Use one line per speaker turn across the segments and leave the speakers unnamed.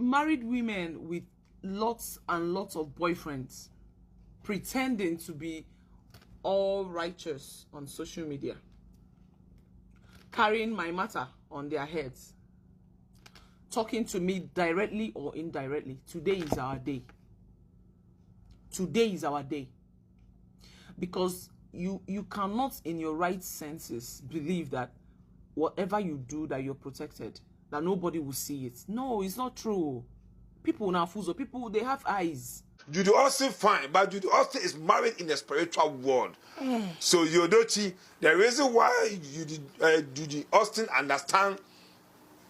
married women with lots and lots of boyfriends pretending to be all righteous on social media, carrying my matter on their heads, talking to me directly or indirectly. Today is our day. Today is our day. Because you cannot in your right senses believe that whatever you do that you're protected, that nobody will see it. No, it's not true. People now fools, people, they have eyes.
Judy Austin fine, but Judy Austin is married in the spiritual world. So Edochie, the reason why Judy Austin understand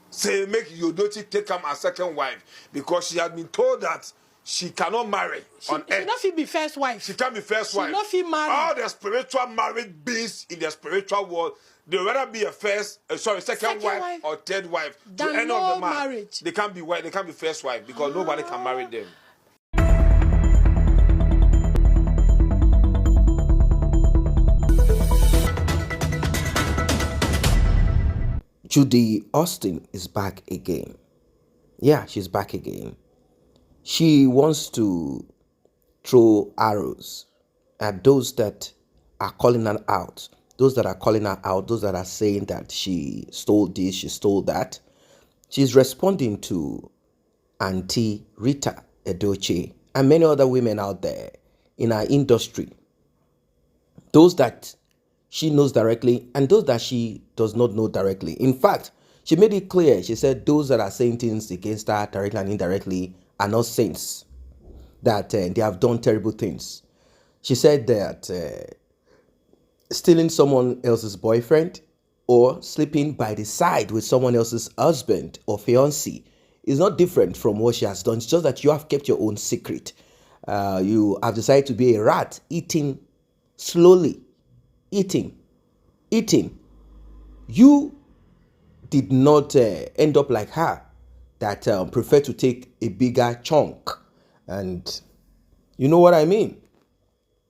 say make Edochie take him a second wife, because she had been told that she cannot marry on earth.
She not be first wife.
She can't be first wife.
She not feel married.
All the spiritual married beings in the spiritual world, they rather be a second wife or third wife. To end
no
of the man,
marriage.
They can't be wife. They can't be first wife because nobody can marry them.
Judy Austin is back again. Yeah, she's back again. She wants to throw arrows at those that are calling her out. Those that are calling her out, those that are saying that she stole this, she stole that. She's responding to Auntie Rita Edochie and many other women out there in our industry. Those that she knows directly and those that she does not know directly. In fact, she made it clear. She said those that are saying things against her directly and indirectly are not saints, that they have done terrible things. She said that stealing someone else's boyfriend or sleeping by the side with someone else's husband or fiancé is not different from what she has done. It's just that you have kept your own secret. You have decided to be a rat, eating slowly. Eating. You did not end up like her, that prefer to take a bigger chunk. And you know what I mean?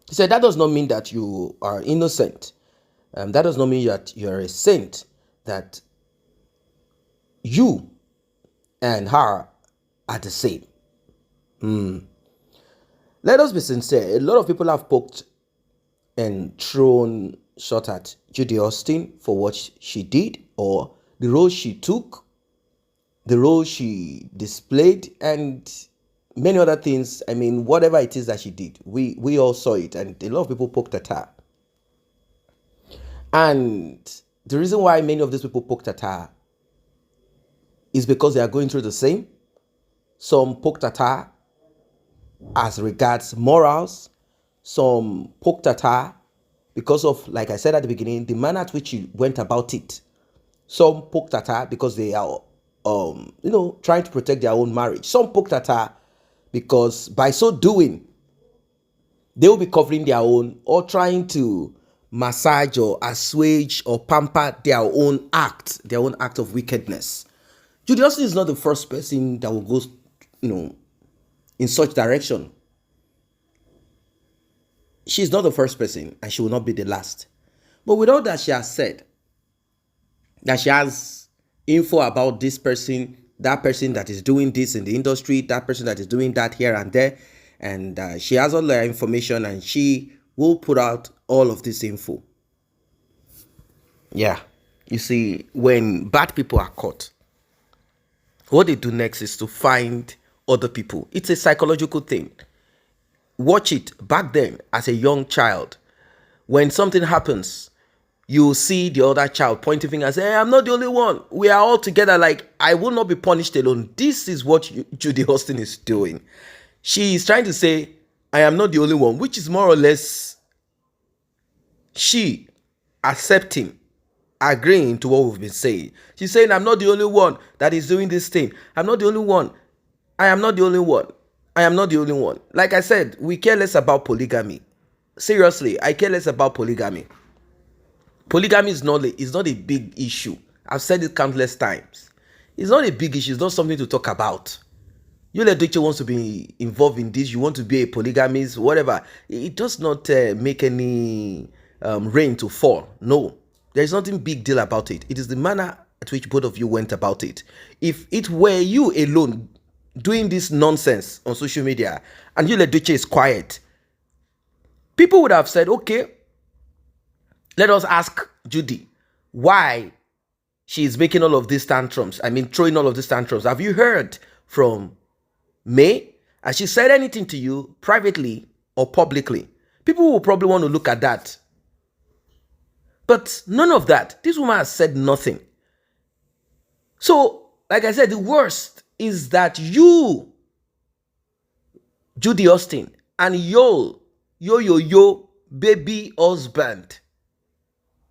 He said that does not mean that you are innocent. That does not mean that you're a saint, that you and her are the same. Let us be sincere. A lot of people have poked and thrown shot at Judy Austin for what she did, or the role she took, the role she displayed, and many other things. I mean, whatever it is that she did, we all saw it, and a lot of people poked at her. And the reason why many of these people poked at her is because they are going through the same. Some poked at her as regards morals. Some poked at her because of, like I said at the beginning, the manner at which she went about it. Some poked at her because they are, trying to protect their own marriage. Some poked at her because by so doing, they will be covering their own or trying to massage or assuage or pamper their own act of wickedness. Judy Austin is not the first person that will go, in such direction. She's not the first person, and she will not be the last. But with all that she has said, that she has info about this person, that person that is doing this in the industry, that person that is doing that here and there, and she has all the information, and she will put out all of this info. Yeah, you see, when bad people are caught, what they do next is to find other people. It's a psychological thing. Watch it back then as a young child. When something happens, you see the other child pointing fingers and say, hey, I'm not the only one. We are all together. Like, I will not be punished alone. This is what Judy Austin is doing. She is trying to say, I am not the only one, which is more or less she accepting, agreeing to what we've been saying. She's saying, I'm not the only one that is doing this thing. I'm not the only one. I am not the only one. I am not the only one. Like I said, we care less about polygamy. Seriously, I care less about polygamy. Polygamy is not a big issue. I've said it countless times. It's not a big issue. It's not something to talk about. You Edochie wants to be involved in this. You want to be a polygamist, whatever. It does not make any rain to fall. No, there is nothing big deal about it. It is the manner at which both of you went about it. If it were you alone doing this nonsense on social media and Edochie is quiet, people would have said, okay, let us ask Judy why she is making all of these tantrums. I mean, throwing all of these tantrums. Have you heard from May? Has she said anything to you privately or publicly? People will probably want to look at that. But none of that. This woman has said nothing. So, like I said, the worst is that you, Judy Austin, and yo, baby husband,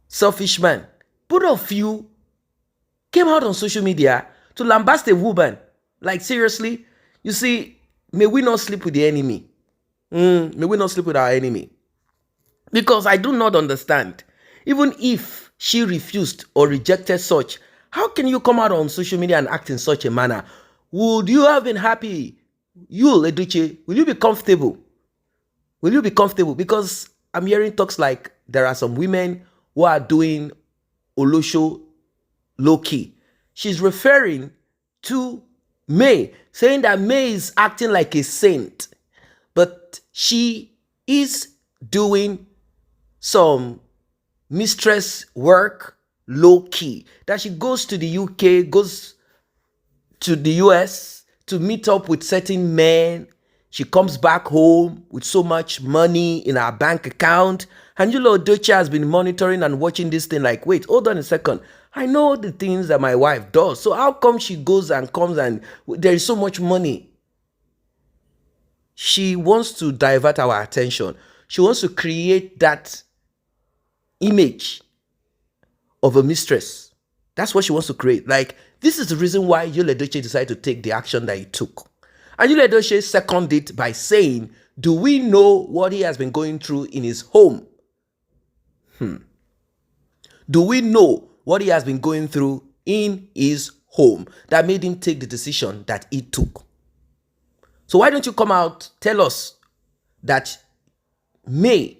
selfish man, both of you came out on social media to lambast a woman. Like, seriously? You see, may we not sleep with the enemy. May we not sleep with our enemy. Because I do not understand. Even if she refused or rejected such, how can you come out on social media and act in such a manner? Would you have been happy? You, Edochie, will you be comfortable? Will you be comfortable? Because I'm hearing talks like there are some women who are doing Olosho low-key. She's referring to May, saying that May is acting like a saint. But she is doing some mistress work low-key. That she goes to the UK, goes to the US to meet up with certain men. She comes back home with so much money in her bank account. And Edochie has been monitoring and watching this thing like, wait, hold on a second. I know the things that my wife does. So how come she goes and comes and there is so much money? She wants to divert our attention. She wants to create that image of a mistress. That's what she wants to create. Like, this is the reason why Edochie decided to take the action that he took. And Edochie seconded it by saying, do we know what he has been going through in his home? Do we know what he has been going through in his home that made him take the decision that he took? So why don't you come out, tell us that May,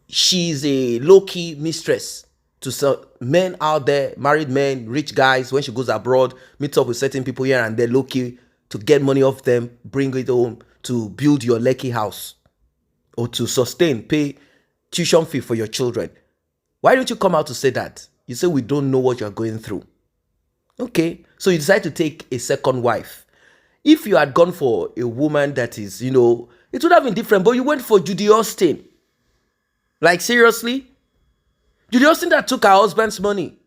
she's a low-key mistress to some men out there, married men, rich guys, when she goes abroad, meets up with certain people here and there, low-key, to get money off them, bring it home, to build your Lekki house, or to sustain, pay tuition fee for your children. Why don't you come out to say that? You say we don't know what you're going through. Okay, so you decide to take a second wife. If you had gone for a woman that is, it would have been different, but you went for Judy Austin. Like, seriously? Judy Austin that took her husband's money.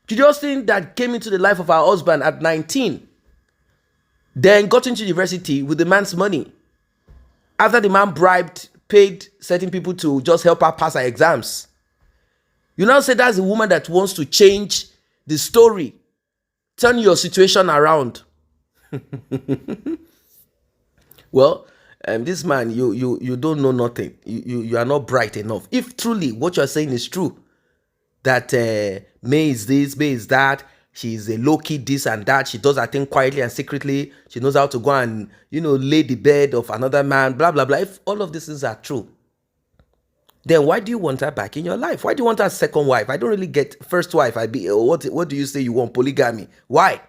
Judy Austin that came into the life of her husband at 19. Then got into university with the man's money. After the man paid certain people to just help her pass her exams. You now say that's a woman that wants to change the story. Turn your situation around. Well, this man, you don't know nothing. You are not bright enough. If truly what you're saying is true, that May is this, May is that, she's a low-key this and that, she does her thing quietly and secretly, she knows how to go and, lay the bed of another man, blah, blah, blah. If all of these things are true, then why do you want her back in your life? Why do you want her second wife? I don't really get first wife. What do you say you want? Polygamy. Why?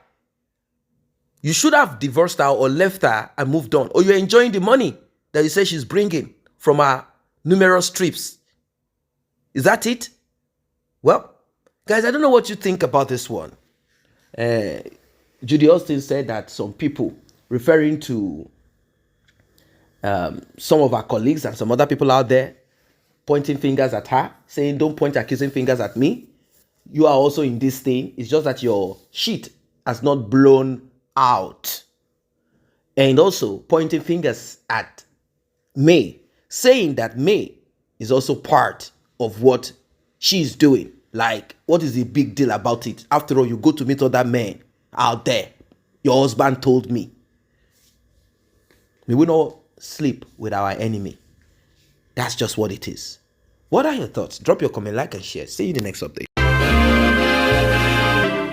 You should have divorced her or left her and moved on. Or you're enjoying the money that you say she's bringing from her numerous trips. Is that it? Well, guys, I don't know what you think about this one. Judy Austin said that some people, referring to some of our colleagues and some other people out there, pointing fingers at her, saying, don't point accusing fingers at me. You are also in this thing. It's just that your shit has not blown out. And also pointing fingers at May, saying that May is also part of what she's doing. Like, what is the big deal about it? After all, you go to meet other men out there. Your husband told me. May we not sleep with our enemy. That's just what it is. What are your thoughts? Drop your comment, like, and share. See you in the next update.